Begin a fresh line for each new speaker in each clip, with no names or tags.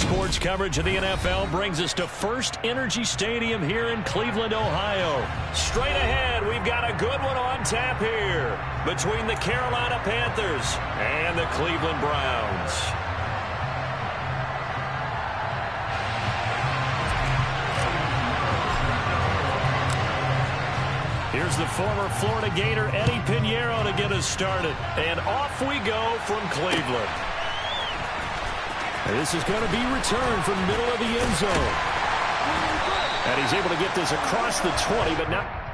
Sports coverage of the NFL brings us to First Energy Stadium here in Cleveland, Ohio. Straight ahead, we've got a good one on tap here between the Carolina Panthers and the Cleveland Browns. Here's the former Florida Gator Eddie Pinheiro to get us started. And off we go from Cleveland. This is going to be returned from the middle of the end zone. And he's able to get this across the 20, but not...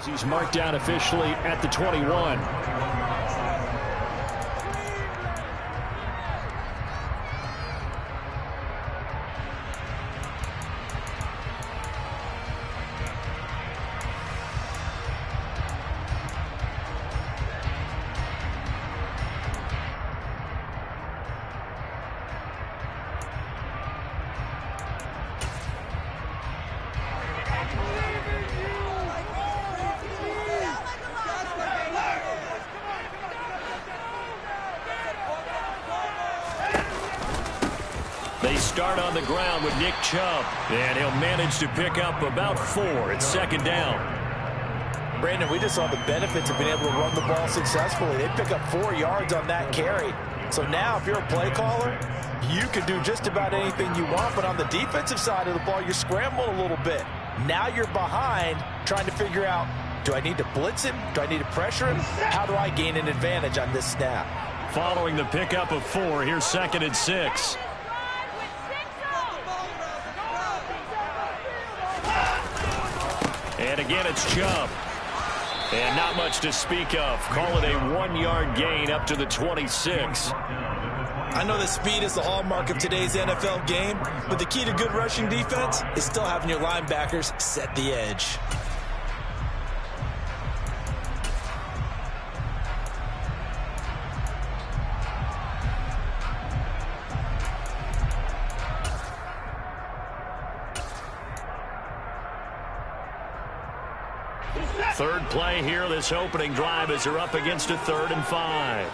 He's marked down officially at the 21. They start on the ground with Nick Chubb, and he'll manage to pick up about 4. It's second down.
Brandon, we just saw the benefits of being able to run the ball successfully. They pick up 4 yards on that carry. So now if you're a play caller, you can do just about anything you want, but on the defensive side of the ball, you're scrambling a little bit. Now you're behind trying to figure out, do I need to blitz him? Do I need to pressure him? How do I gain an advantage on this snap?
Following the pickup of 4, here's second and 6. And again, it's Chubb. And not much to speak of. Call it a 1-yard gain up to the 26.
I know that speed is the hallmark of today's NFL game, but the key to good rushing defense is still having your linebackers set the edge.
Third play here, this opening drive, as they're up against a 3rd and 5.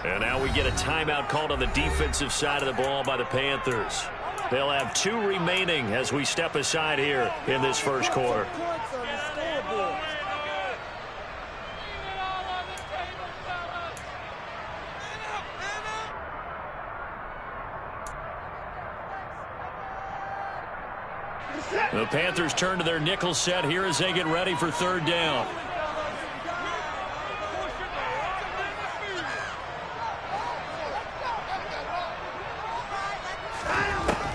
And now we get a timeout called on the defensive side of the ball by the Panthers. They'll have 2 remaining as we step aside here in this first quarter. The Panthers turn to their nickel set here as they get ready for 3rd down.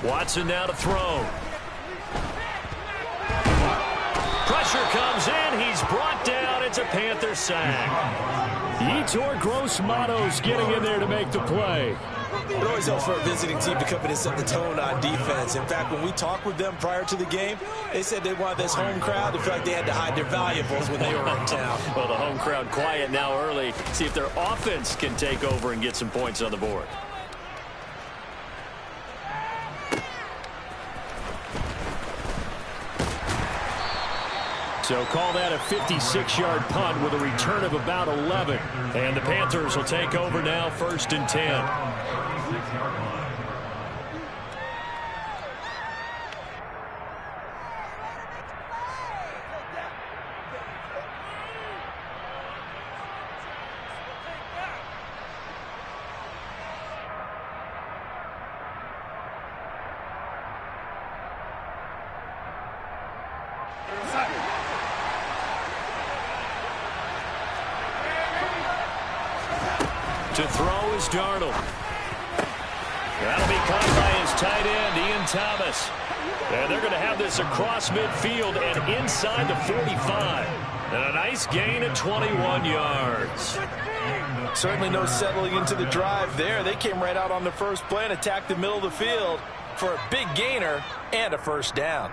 Watson now to throw. Pressure comes in. He's brought down. It's a Panther sack. Yetur Gross-Matos getting in there to make the play.
It always helps for a visiting team to come in and set the tone on defense. In fact, when we talked with them prior to the game, they said they wanted this home crowd to feel like they had to hide their valuables when they were in town.
Well, the home crowd quiet now early. See if their offense can take over and get some points on the board. So call that a 56-yard punt with a return of about 11. And the Panthers will take over now, 1st and 10. To throw is Darnold. That'll be caught by his tight end, Ian Thomas. And they're going to have this across midfield and inside the 45. And a nice gain at 21 yards.
Certainly no settling into the drive there. They came right out on the first play and attacked the middle of the field for a big gainer and a 1st down.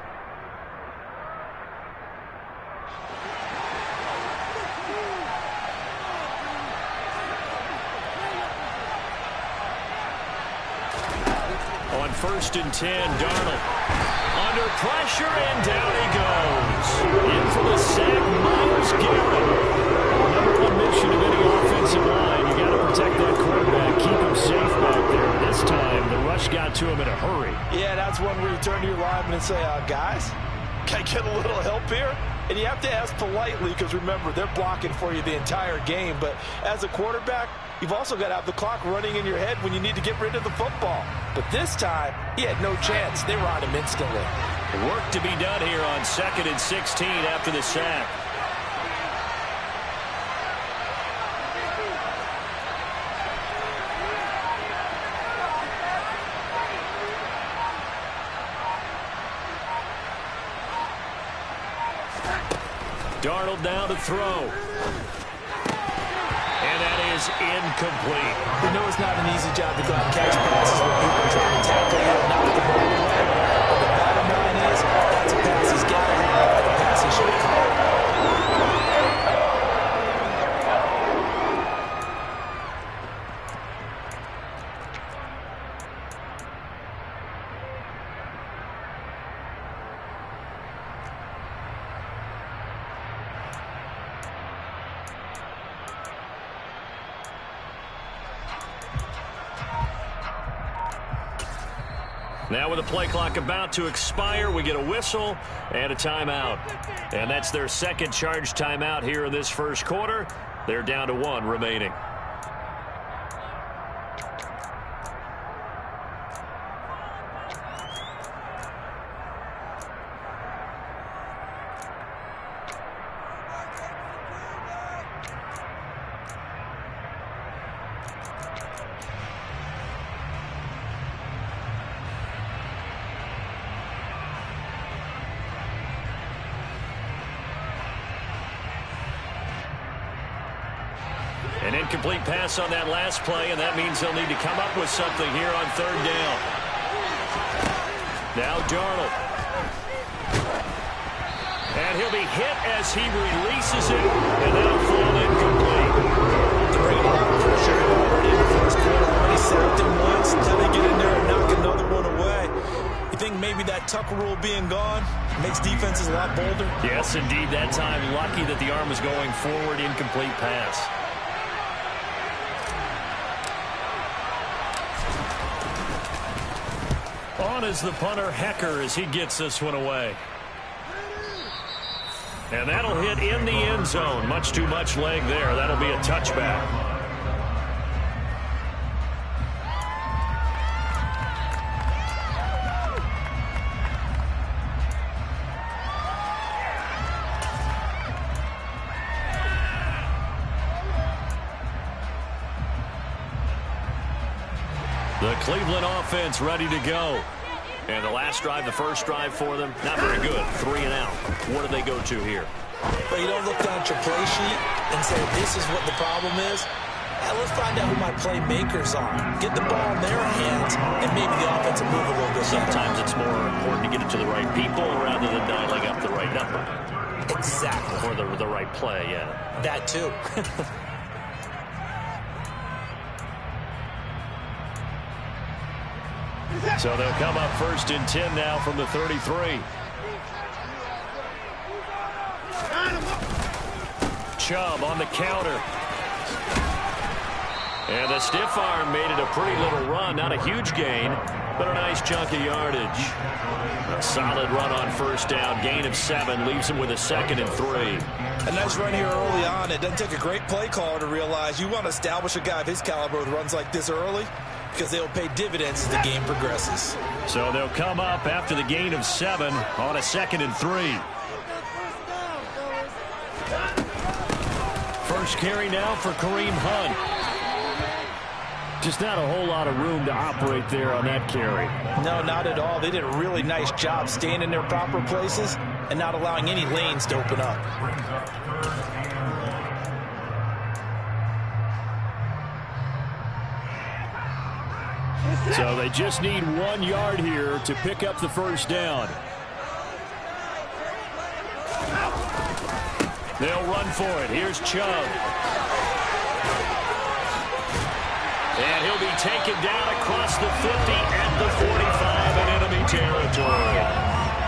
On 1st and 10, Darnold under pressure, and down he goes. In for the sack, Myles Garrett. Number 1 mission of any offensive line, you got to protect that quarterback, keep him safe back there. This time, the rush got to him in a hurry.
Yeah, that's one where you turn to your lineman and say, guys, can I get a little help here? And you have to ask politely because, remember, they're blocking for you the entire game. But as a quarterback, you've also got to have the clock running in your head when you need to get rid of the football. But this time, he had no chance. They were on him instantly.
Work to be done here on 2nd and 16 after the sack. Darnold now to throw. And that is incomplete.
We know it's not an easy job to go out and catch passes when people try to tackle you and knock the ball away. But the bottom line is, that's a pass he's got to have, a pass he should have caught.
Now with the play clock about to expire, we get a whistle and a timeout. And that's their second charge timeout here in this first quarter. They're down to 1 remaining. An incomplete pass on that last play, and that means they'll need to come up with something here on 3rd down. Now Darnold. And he'll be hit as he releases it, and that'll fall incomplete.
They're bringing a lot of pressure already in the first quarter. Already sacked him once. Now they get in there and knock another one away. You think maybe that Tucker rule being gone makes defenses a lot bolder?
Yes, indeed. That time, lucky that the arm was going forward. Incomplete pass. On is the punter, Hecker, as he gets this one away. And that'll hit in the end zone. Much too much leg there. That'll be a touchback. The Cleveland offense ready to go. And the last drive, the first drive for them, not very good. 3 and out. What do they go to here?
But you don't look down at your play sheet and say, this is what the problem is. Let's find out who my playmakers are. Get the ball in their hands, and maybe the offense will move a little bit.
Sometimes it's more important to get it to the right people rather than dialing up the right number.
Exactly.
Or the right play, yeah.
That too.
So they'll come up 1st and 10 now from the 33. Chubb on the counter. And the stiff arm made it a pretty little run. Not a huge gain, but a nice chunk of yardage. A solid run on 1st down. Gain of 7 leaves him with a 2nd and 3.
A nice run here early on. It doesn't take a great play caller to realize you want to establish a guy of his caliber with runs like this early, because they'll pay dividends as the game progresses.
So they'll come up after the gain of 7 on a 2nd and 3. First carry now for Kareem Hunt. Just not a whole lot of room to operate there on that carry.
No, not at all. They did a really nice job staying in their proper places and not allowing any lanes to open up.
So they just need 1 yard here to pick up the 1st down. They'll run for it. Here's Chubb. And he'll be taken down across the 50 at the 45 in enemy territory.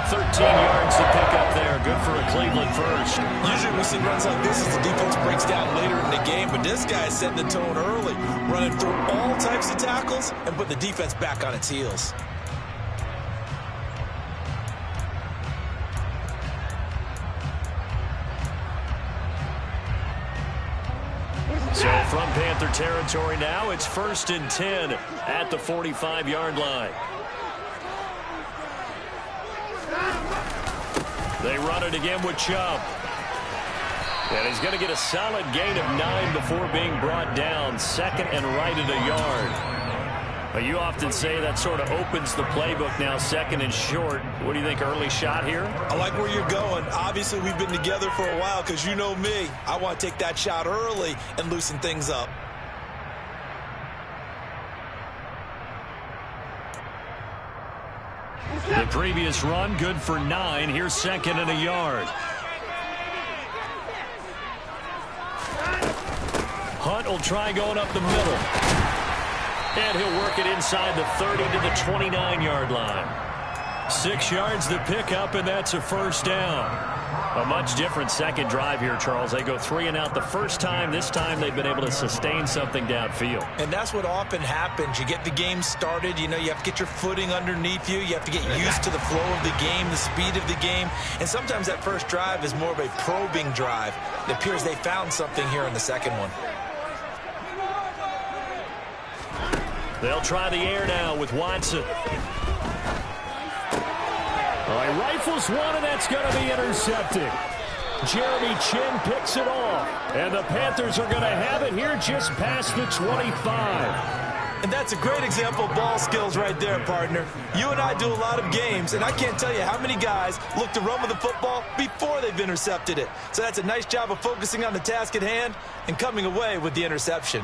13 yards to pick up there. Good for a Cleveland first.
Usually we see runs like this as the defense breaks down later in the game, but this guy's setting the tone early, running through all types of tackles and put the defense back on its heels.
So from Panther territory now, it's 1st and 10 at the 45-yard line. They run it again with Chubb. And he's going to get a solid gain of 9 before being brought down. 2nd and right at a yard. Well, you often say that sort of opens the playbook now, second and short. What do you think, early shot here?
I like where you're going. Obviously, we've been together for a while because you know me. I want to take that shot early and loosen things up.
The previous run, good for 9. Here's second and a yard. Hunt will try going up the middle. And he'll work it inside the 30 to the 29-yard line. 6 yards to pick up, and that's a first down. A much different second drive here, Charles. They go 3 and out the first time. This time they've been able to sustain something downfield.
And that's what often happens. You get the game started. You know, you have to get your footing underneath you. You have to get used to the flow of the game, the speed of the game. And sometimes that first drive is more of a probing drive. It appears they found something here in the second one.
They'll try the air now with Watson. All right, rifles one, and that's going to be intercepted. Jeremy Chin picks it off. And the Panthers are going to have it here just past the 25.
And that's a great example of ball skills right there, partner. You and I do a lot of games, and I can't tell you how many guys look to run with the football before they've intercepted it. So that's a nice job of focusing on the task at hand and coming away with the interception.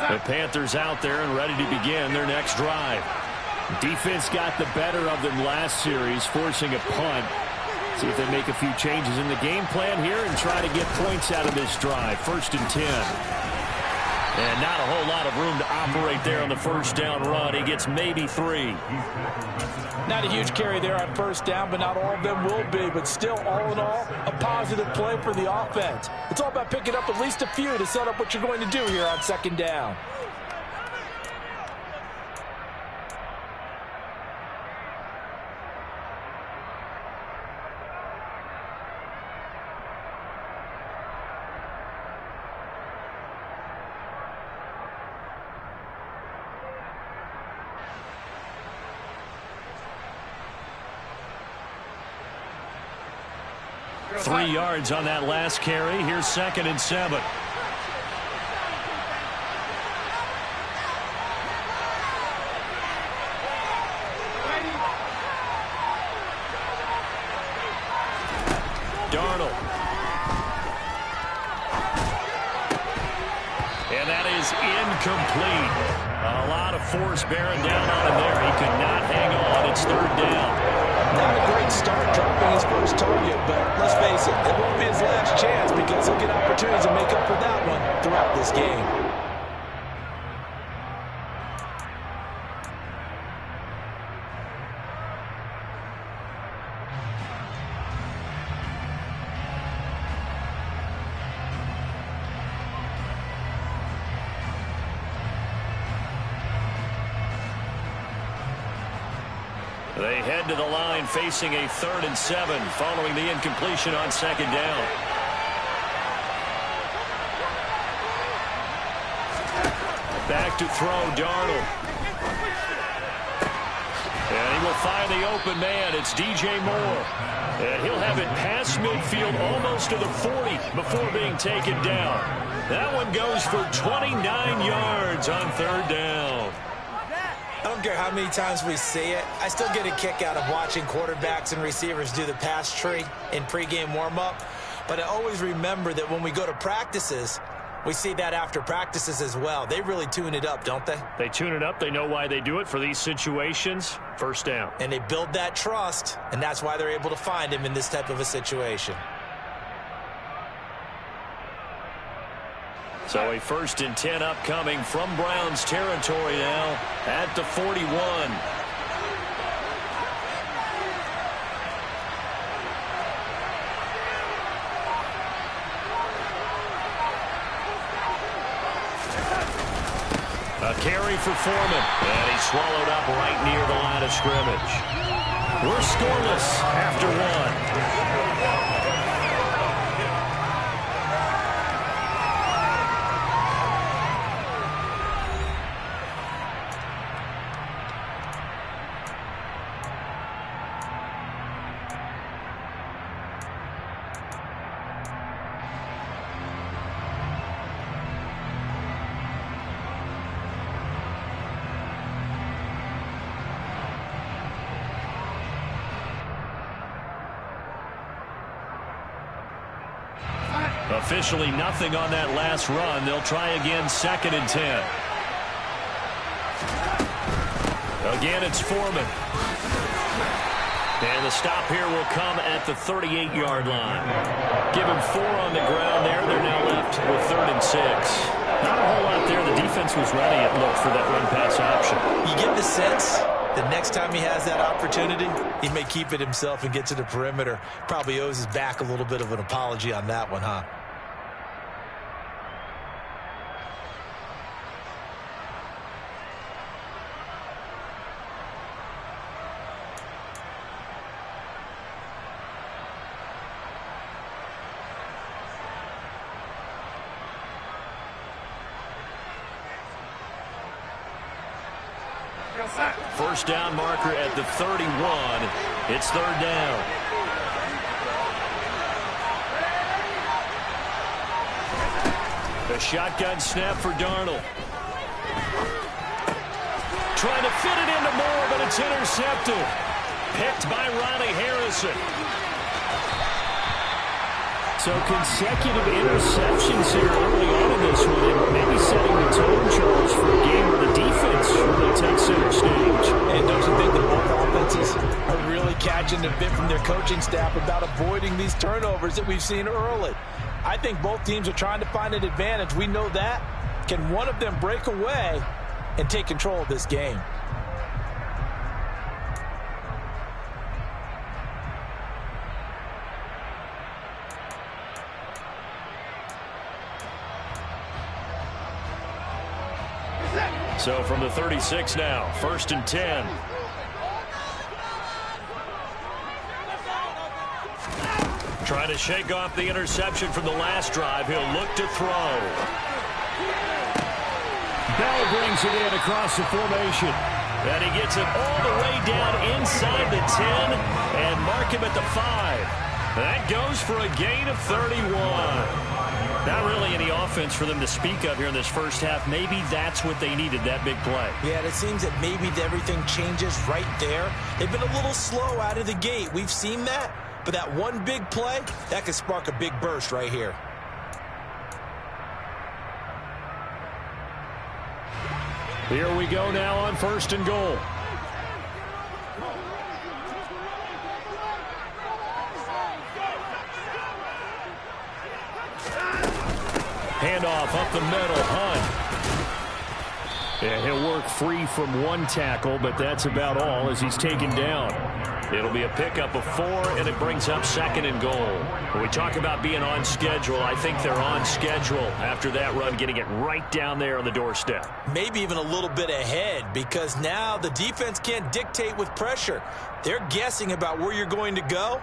The Panthers out there and ready to begin their next drive. Defense got the better of them last series, forcing a punt. See if they make a few changes in the game plan here and try to get points out of this drive. 1st and 10. And not a whole lot of room to operate there on the first down run. He gets maybe 3.
Not a huge carry there on first down, but not all of them will be. But still, all in all, a positive play for the offense. It's all about picking up at least a few to set up what you're going to do here on second down.
Three yards on that last carry. Here's 2nd and 7. Darnold. And that is incomplete. A lot of force bearing down on him there. He could not hang on. It's 3rd down.
Not a great start dropping his first target, but let's face it, it won't be his last chance because he'll get opportunities to make up for that one throughout this game.
They head to the line facing a 3rd and 7 following the incompletion on 2nd down. Back to throw, Darnold. And he will find the open man. It's DJ Moore. And he'll have it past midfield almost to the 40 before being taken down. That one goes for 29 yards on 3rd down.
I don't care how many times we see it. I still get a kick out of watching quarterbacks and receivers do the pass tree in pregame warm-up. But I always remember that when we go to practices, we see that after practices as well. They really tune it up, don't they?
They tune it up. They know why they do it for these situations. 1st down.
And they build that trust, and that's why they're able to find him in this type of a situation.
So a 1st and 10 upcoming from Browns territory now at the 41. A carry for Foreman, and he's swallowed up right near the line of scrimmage. We're scoreless after 1. Officially nothing on that last run. They'll try again, 2nd and 10. Again, it's Foreman. And the stop here will come at the 38-yard line. Give him 4 on the ground there. They're now left with 3rd and 6. Not a whole lot there. The defense was ready, it looked, for that run-pass option.
You get the sense the next time he has that opportunity, he may keep it himself and get to the perimeter. Probably owes his back a little bit of an apology on that one, huh?
First down marker at the 31. It's 3rd down. A shotgun snap for Darnold. Trying to fit it into Moore, but it's intercepted. Picked by Ronnie Harrison. So consecutive interceptions here early on in this one, and maybe setting the tone, Charles, for a game where the defense really takes center stage.
And don't you think the both offenses are really catching the bit from their coaching staff about avoiding these turnovers that we've seen early? I think both teams are trying to find an advantage. We know that. Can one of them break away and take control of this game?
So from the 36 now, 1st and 10. Trying to shake off the interception from the last drive. He'll look to throw. Bell brings it in across the formation. And he gets it all the way down inside the 10 and mark him at the 5. That goes for a gain of 31. Not really any offense for them to speak of here in this first half. Maybe that's what they needed, that big play.
Yeah, and it seems that maybe everything changes right there. They've been a little slow out of the gate. We've seen that. But that one big play, that could spark a big burst right here.
Here we go now on 1st and goal. Handoff up the middle, Hunt. Yeah, he'll work free from one tackle, but that's about all as he's taken down. It'll be a pickup of 4, and it brings up 2nd and goal. When we talk about being on schedule, I think they're on schedule after that run, getting it right down there on the doorstep.
Maybe even a little bit ahead, because now the defense can't dictate with pressure. They're guessing about where you're going to go.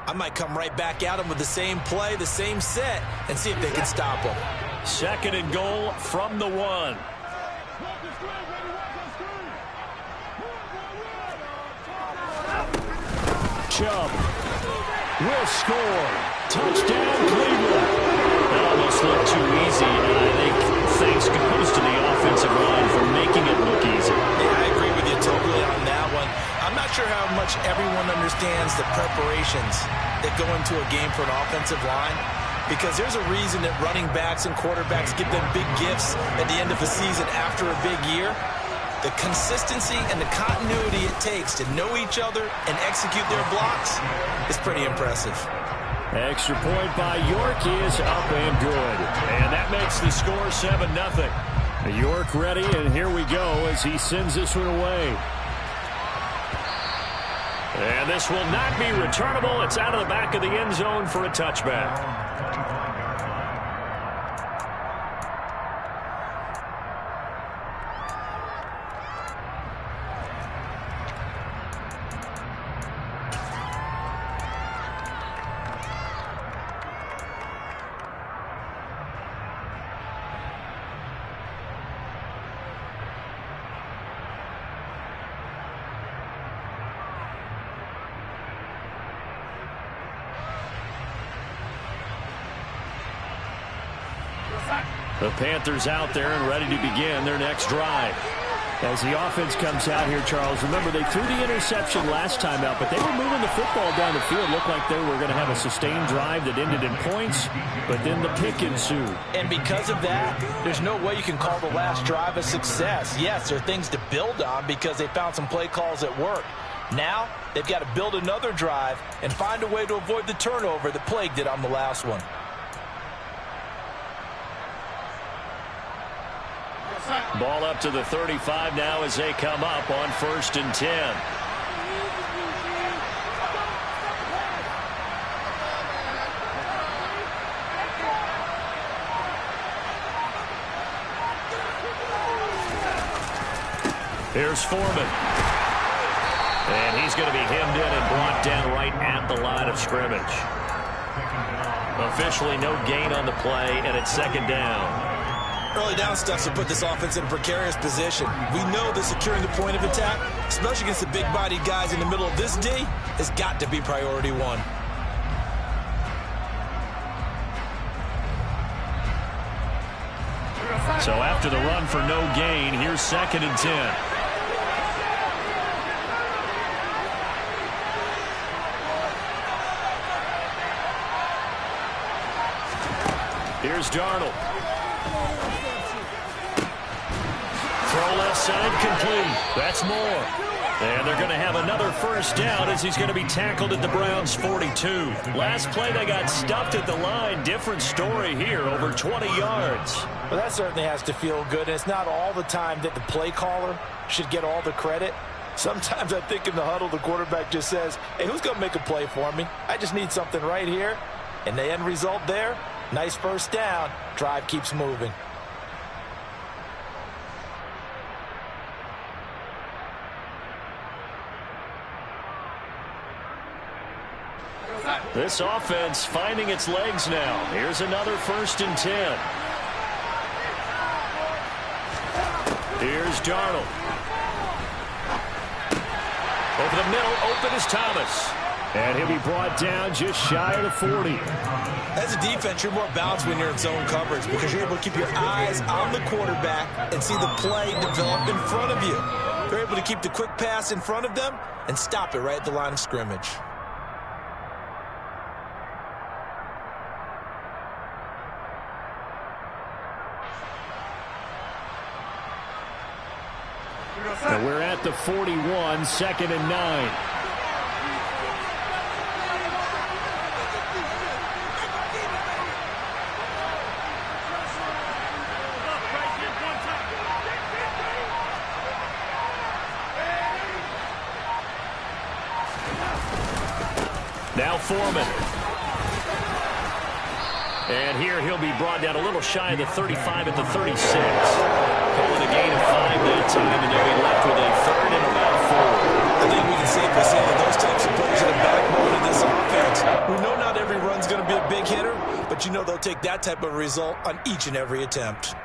I might come right back at them with the same play, the same set, and see if they can stop them.
2nd and goal from the 1. Chubb will score. Touchdown, Cleveland. That almost looked too easy, and I think thanks goes to the offensive line for making it look easy.
Yeah, I agree with you totally on that one. I'm not sure how much everyone understands the preparations that go into a game for an offensive line, because there's a reason that running backs and quarterbacks give them big gifts at the end of a season after a big year. The consistency and the continuity it takes to know each other and execute their blocks is pretty impressive.
Extra point by York is up and good. And that makes the score 7-0. York ready, and here we go as he sends this one away. And this will not be returnable. It's out of the back of the end zone for a touchback. The Panthers out there and ready to begin their next drive. As the offense comes out here, Charles, remember they threw the interception last time out, but they were moving the football down the field. Looked like they were going to have a sustained drive that ended in points, but then the pick ensued.
And because of that, there's no way you can call the last drive a success. Yes, there are things to build on because they found some play calls that work. Now, they've got to build another drive and find a way to avoid the turnover that plagued it on the last one.
Ball up to the 35 now as they come up on 1st and 10. Here's Foreman. And he's going to be hemmed in and brought down right at the line of scrimmage. Officially no gain on the play, and it's 2nd down.
Early down stuff to put this offense in a precarious position. We know that securing the point of attack, especially against the big-bodied guys in the middle of this D, has got to be priority one.
So after the run for no gain, here's 2nd and 10. Here's Darnold. Throw left side complete. That's more. And they're going to have another 1st down as he's going to be tackled at the Browns' 42. Last play they got stuffed at the line. Different story here, over 20 yards.
Well, that certainly has to feel good. And it's not all the time that the play caller should get all the credit. Sometimes I think in the huddle the quarterback just says, hey, who's going to make a play for me? I just need something right here. And the end result there, nice 1st down. Drive keeps moving.
This offense finding its legs now. Here's another 1st and 10. Here's Darnold. Over the middle, open is Thomas. And he'll be brought down just shy of the 40.
As a defense, you're more balanced when you're in zone coverage because you're able to keep your eyes on the quarterback and see the play develop in front of you. You're able to keep the quick pass in front of them and stop it right at the line of scrimmage.
And we're at the 41, 2nd and 9. Now Foreman. And here he'll be brought down a little shy of the 35 at the 36. Calling a gain of 5 that time, and they'll be left with a 3rd and about 4.
I think we can safely say that those types of plays are the backbone of this offense. We know not every run's going to be a big hitter, but you know they'll take that type of result on each and every attempt.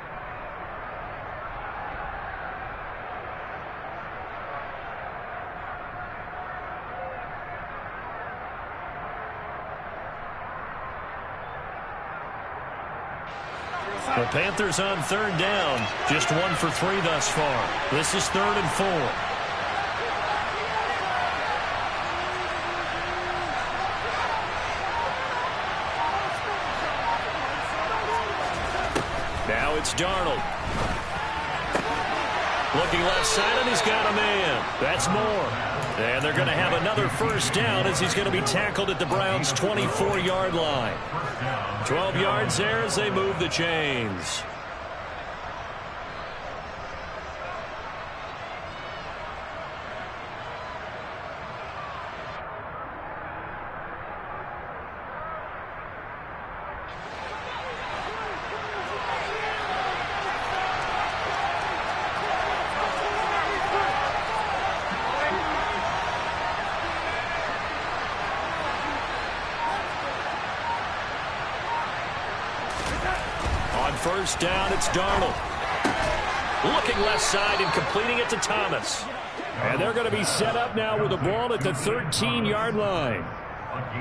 The Panthers on 3rd down. Just 1 for 3 thus far. This is 3rd and 4. Now it's Darnold. Looking left side, and he's got a man. That's more. And they're going to have another 1st down as he's going to be tackled at the Browns' 24-yard line. 12 yards there as they move the chains. On 1st down, it's Darnold. Looking left side and completing it to Thomas. And they're going to be set up now with the ball at the 13-yard line.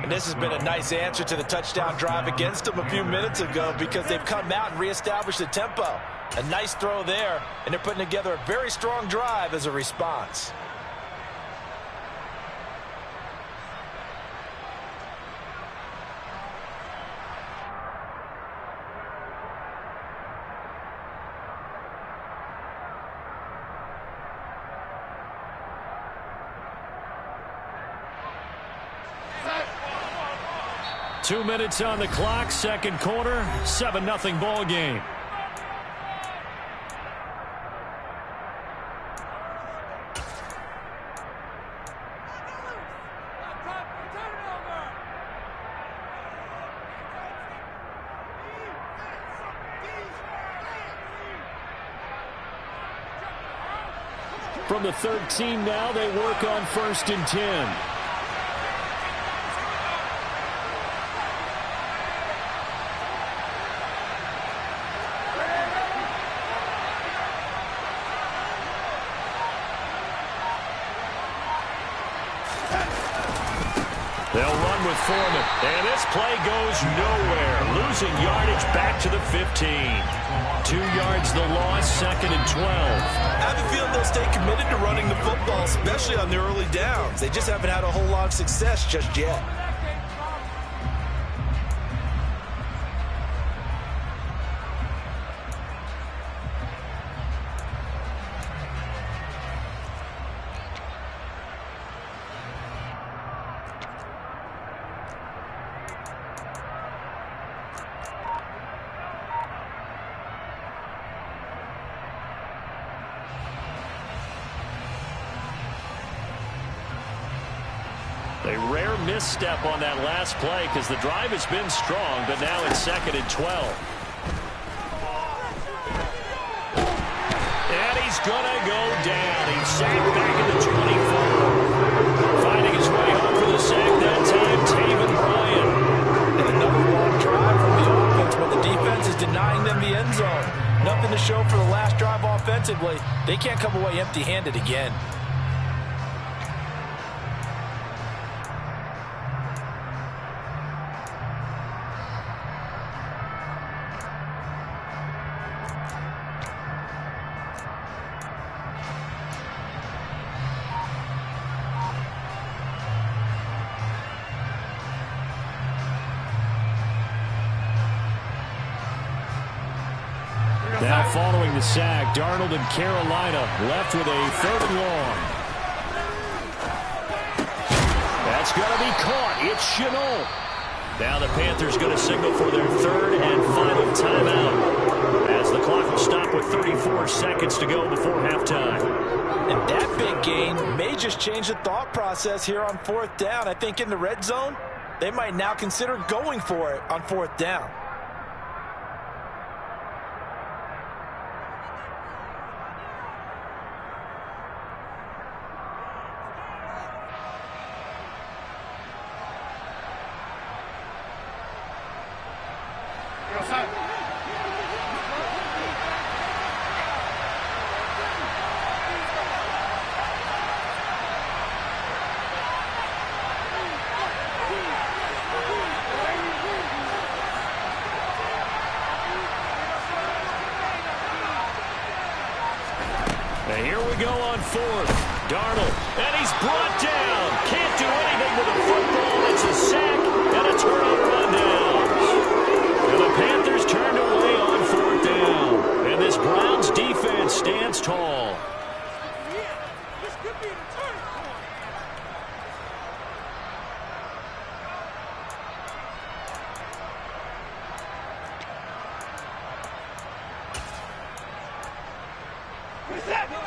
And this has been a nice answer to the touchdown drive against them a few minutes ago because they've come out and reestablished the tempo. A nice throw there, and they're putting together a very strong drive as a response.
Two minutes on the clock, second quarter, 7-0 ball game. From the 13 now, they work on 1st and 10. They'll run with Foreman, and this play goes nowhere. Losing yardage back to the 15. 2 yards the loss, 2nd and 12.
I have a feeling they'll stay committed to running the football, especially on their early downs. They just haven't had a whole lot of success just yet.
A rare misstep on that last play because the drive has been strong, but now it's 2nd and 12. And he's going to go down. He's sacked back at the 24. Finding his way home for the sack that time, Taven Bryan.
And another long drive from the offense, but the defense is denying them the end zone. Nothing to show for the last drive offensively. They can't come away empty-handed again.
Now following the sack, Darnold and Carolina left with a 3rd and long. That's going to be caught. It's Chenault. Now the Panthers going to signal for their 3rd and final timeout as the clock will stop with 34 seconds to go before halftime.
And that big gain may just change the thought process here on 4th down. I think in the red zone, they might now consider going for it on 4th down.
And here we go on 4th. Darnold, and he's brought down. Can't do anything with the football. It's a sack and a turnover on downs. And the Panthers turned away on 4th down. And this Browns defense stands tall.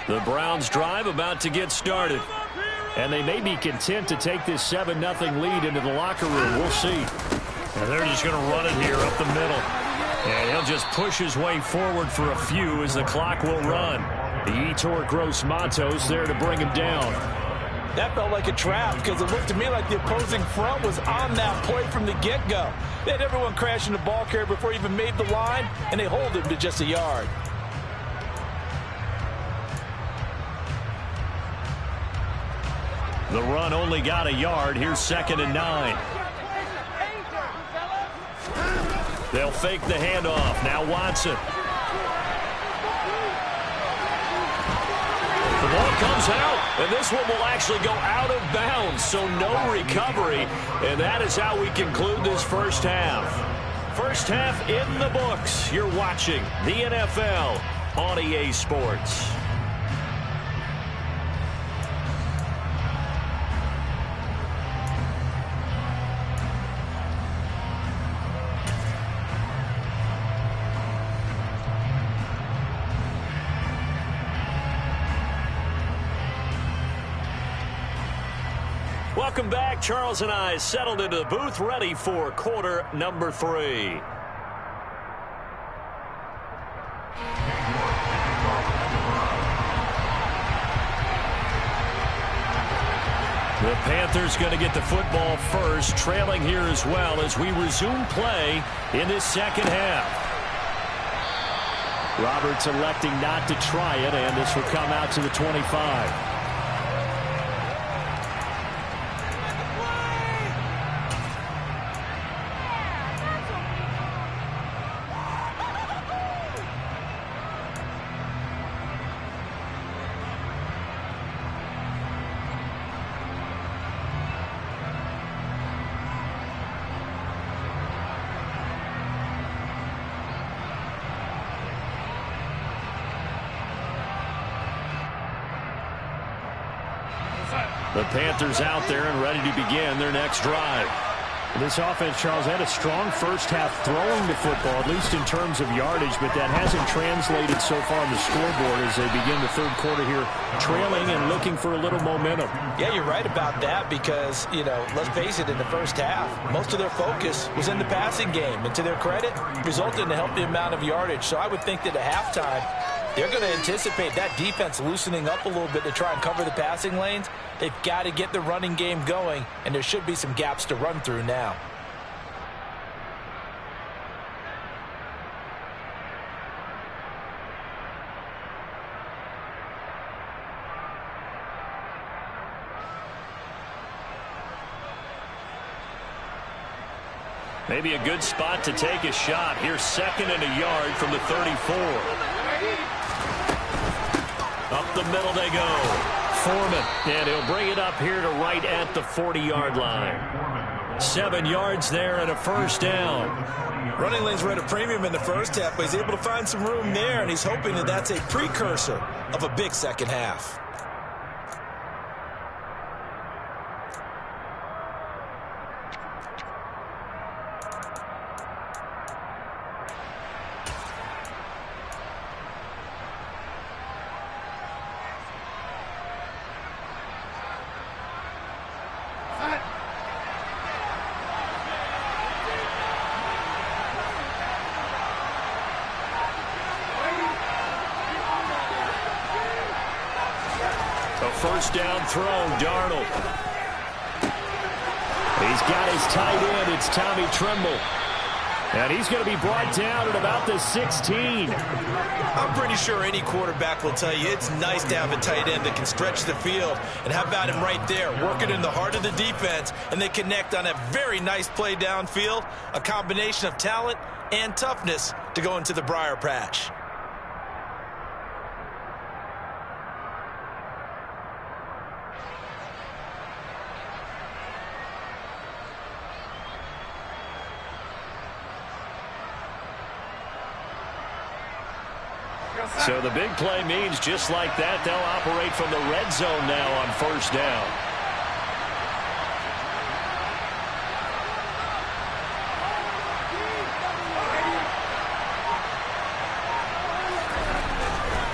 The Browns drive about to get started. And they may be content to take this 7-0 lead into the locker room. We'll see. And they're just going to run it here up the middle. And he'll just push his way forward for a few as the clock will run. The Yetur Gross Matos there to bring him down.
That felt like a trap because it looked to me like the opposing front was on that play from the get-go. They had everyone crashing the ball carrier before he even made the line, and they hold him to just a yard.
The run only got a yard. Here's 2nd and 9. They'll fake the handoff. Now Watson. ball comes out, and this one will actually go out of bounds, so no recovery. And that is how we conclude this first half. First half in the books. You're watching the NFL on EA Sports. Welcome back. Charles and I settled into the booth, ready for quarter number 3. The Panthers going to get the football first, trailing here as well as we resume play in this second half. Roberts electing not to try it, and this will come out to the 25. The Panthers out there and ready to begin their next drive.
This offense, Charles, had a strong first half throwing the football, at least in terms of yardage, but that hasn't translated so far on the scoreboard as they begin the third quarter here, trailing and looking for a little momentum.
Yeah, you're right about that because, let's face it, in the first half, most of their focus was in the passing game. And to their credit, resulted in a healthy amount of yardage. So I would think that at halftime, they're going to anticipate that defense loosening up a little bit to try and cover the passing lanes. They've got to get the running game going, and there should be some gaps to run through now.
Maybe a good spot to take a shot. Here's second and a yard from the 34. Up the middle they go. Foreman, and he'll bring it up here to right at the 40-yard line. 7 yards there and a first down.
Running lanes were at a premium in the first half, but he's able to find some room there, and he's hoping that that's a precursor of a big second half.
First down throw, Darnold. He's got his tight end. It's Tommy Tremble. And he's going to be brought down at about the 16.
I'm pretty sure any quarterback will tell you it's nice to have a tight end that can stretch the field. And how about him right there, working in the heart of the defense, and they connect on a very nice play downfield, a combination of talent and toughness to go into the briar patch.
So the big play means just like that, they'll operate from the red zone now on first down.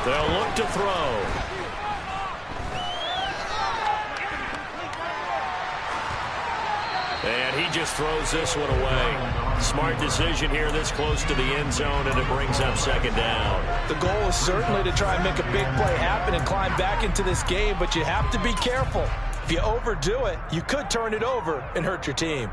They'll look to throw. And he just throws this one away. Smart decision here this close to the end zone, and it brings up second down.
The goal is certainly to try and make a big play happen and climb back into this game, but you have to be careful. If you overdo it, you could turn it over and hurt your team.